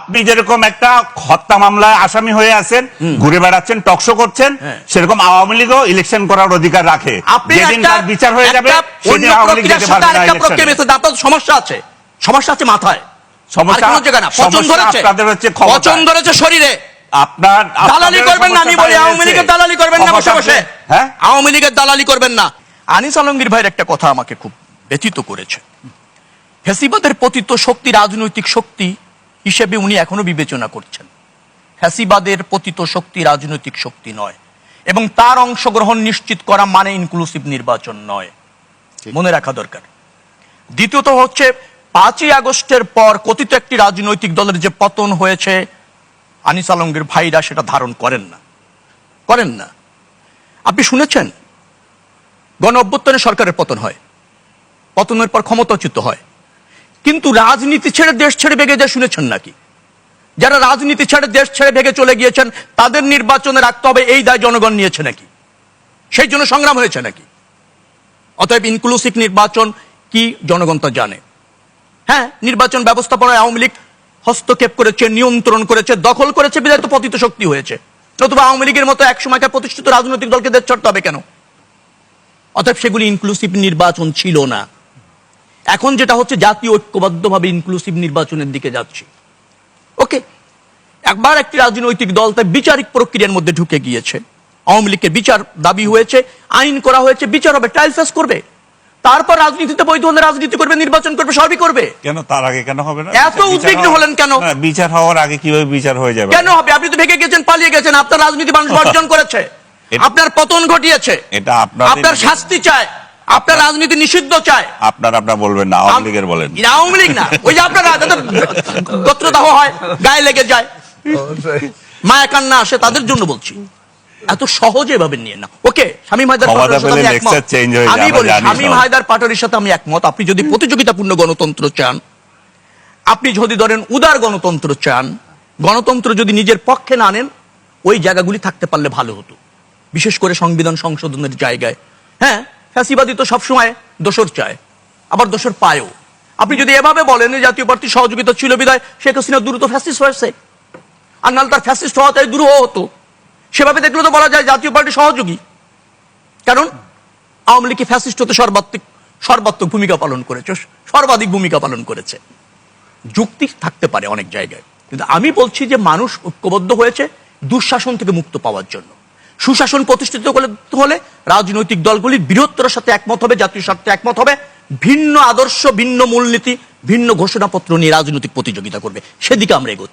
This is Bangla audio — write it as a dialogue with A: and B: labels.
A: আপনি যেরকম একটা হত্যা মামলায় আসামি হয়ে আছেন, ঘুরে বেড়াচ্ছেন, টকশো করছেন, সেরকম আওয়ামী লীগও ইলেকশন করার অধিকার রাখে। যেদিন তার বিচার হয়ে যাবে সেদিন আওয়ামী লীগ যেতে পারবে না ইলেকশনে।
B: আপনার সমস্যা আছে, সমস্যা আছে মাথায়,
A: সমস্যা
B: আপনাদের হচ্ছে পছন্দ ধরেছে শরীরে।
A: আপনার
B: দালালি করবেন না, আমি বলি আওয়ামী লীগের দালালি করবেন না বসে বসে। হ্যাঁ, আওয়ামী লীগের দালালি করবেন না। আনিস আলমগীর ভাইয়ের একটা কথা আমাকে খুব ব্যথিত করেছে। ফ্যাসিবাদের পতিত শক্তি রাজনৈতিক শক্তি হিসেবে উনি এখনো বিবেচনা করছেন। ফ্যাসিবাদের পতিত শক্তি রাজনৈতিক শক্তি নয়, এবং তার অংশগ্রহণ নিশ্চিত করা মানে ইনক্লুসিভ নির্বাচন নয়, মনে রাখা দরকার। দ্বিতীয়ত হচ্ছে 5ই আগস্টের পর কথিত একটি রাজনৈতিক দলের যে পতন হয়েছে, আনিস আলমগীর ভাইরা সেটা ধারণ করেন না। আপনি শুনেছেন গণ অভ্যুত্থানে সরকারের পতন হয়, পতনের পর ক্ষমতাচ্যুত হয়, কিন্তু রাজনীতি ছেড়ে দেশ ছেড়ে ভেগে যায় শুনেছেন নাকি? যারা রাজনীতি ছেড়ে দেশ ছেড়ে ভেগে চলে গিয়েছেন তাদের নির্বাচনে রাখতে হবে এই দায় জনগণ নিয়েছে নাকি? সেই জন্য সংগ্রাম হয়েছে নাকি? অতএব ইনক্লুসিভ নির্বাচন কি জনগণ তা জানে। হ্যাঁ, নির্বাচন ব্যবস্থাপনায় আওয়ামী লীগ হস্তক্ষেপ করেছে, নিয়ন্ত্রণ করেছে, দখল করেছে, বিধায় তো পতিত শক্তি হয়েছে। নতুবা আওয়ামী লীগের মতো এক সময়কার প্রতিষ্ঠিত রাজনৈতিক দলকে দেশ ছাড়তে হবে কেন? অতএব সেগুলি ইনক্লুসিভ নির্বাচন ছিল না। এখন যেটা হচ্ছে জাতীয় ঐক্যবদ্ধভাবে ইনক্লুসিভ নির্বাচনের দিকে যাচ্ছি। ওকে, একবার একটি রাজনৈতিক দল তাই বিচারিক প্রক্রিয়ার মধ্যে ঢুকে গিয়েছে, আওয়ামী লীগের বিচার দাবি হয়েছে, আইন করা হয়েছে, বিচার হবে, ট্রায়াল ফেস করবে, তারপর রাজনীতিতে বৈধ হলে রাজনীতি করবে, নির্বাচন করবে, সবই করবে।
A: কেন তার আগে কেন হবে না?
B: এত উদ্বিগ্ন হলেন কেন?
A: বিচার হওয়ার আগে কিভাবে বিচার হয়ে যাবে?
B: কেন হবে? আপনি তো ভেগে গেছেন, পালিয়ে গেছেন, আপনার রাজনীতি মানুষ বর্জন করেছে, আপনার পতন ঘটিয়েছে,
A: এটা
B: আপনার শাস্তি চায়, আপনার রাজনীতি নিষিদ্ধ চায়।
A: আপনার বলবেন না, আওয়ামী লীগের বলেন।
B: আওয়ামী লীগ না, ওই যে আপনার গোত্রদাহ হয়, গায়ে লেগে যায়, মায়া কান্না আসে, তাদের জন্য বলছি। এত সহজে ভাবে নিয়ে না। ওকে, শামীম হায়দার আমি বলি, শামীম হায়দার পাটোয়ারির সাথে আমি একমত। আপনি যদি প্রতিযোগিতাপূর্ণ গণতন্ত্র চান, আপনি যদি ধরেন উদার গণতন্ত্র চান, গণতন্ত্র যদি নিজের পক্ষে না আনেন, ওই জায়গাগুলি থাকতে পারলে ভালো হতো, বিশেষ করে সংবিধান সংশোধনের জায়গায়। হ্যাঁ, ফ্যাসিবাদী তো সবসময় দোষর চায়, আবার দোষর পায়ও। আপনি যদি এভাবে বলেন জাতীয় পার্টির সহযোগিতা ছিল বিধায় শেখ হাসিনা দ্রুত ফ্যাসিস্ট হয়েছে, আর নাহলে তার ফ্যাসিস্ট হওয়া তাই দুরূহ হতো, সেভাবে দেখলে তো বলা যায় জাতীয় পার্টি সহযোগী। কারণ আওয়ামী লীগ ফ্যাসিস্ট হতে সর্বাত্মক ভূমিকা পালন করেছে, সর্বাধিক ভূমিকা পালন করেছে। যুক্তি থাকতে পারে অনেক জায়গায়, কিন্তু আমি বলছি যে মানুষ ঐক্যবদ্ধ হয়েছে দুঃশাসন থেকে মুক্ত পাওয়ার জন্য। সুশাসন প্রতিষ্ঠিত হলে রাজনৈতিক দলগুলির বৃহত্তর সাথে একমত হবে, জাতীয় স্বার্থে একমত হবে, ভিন্ন আদর্শ, ভিন্ন মূলনীতি, ভিন্ন ঘোষণাপত্র নিয়ে রাজনৈতিক প্রতিযোগিতা করবে, সেদিকে আমরা এগোচ্ছি।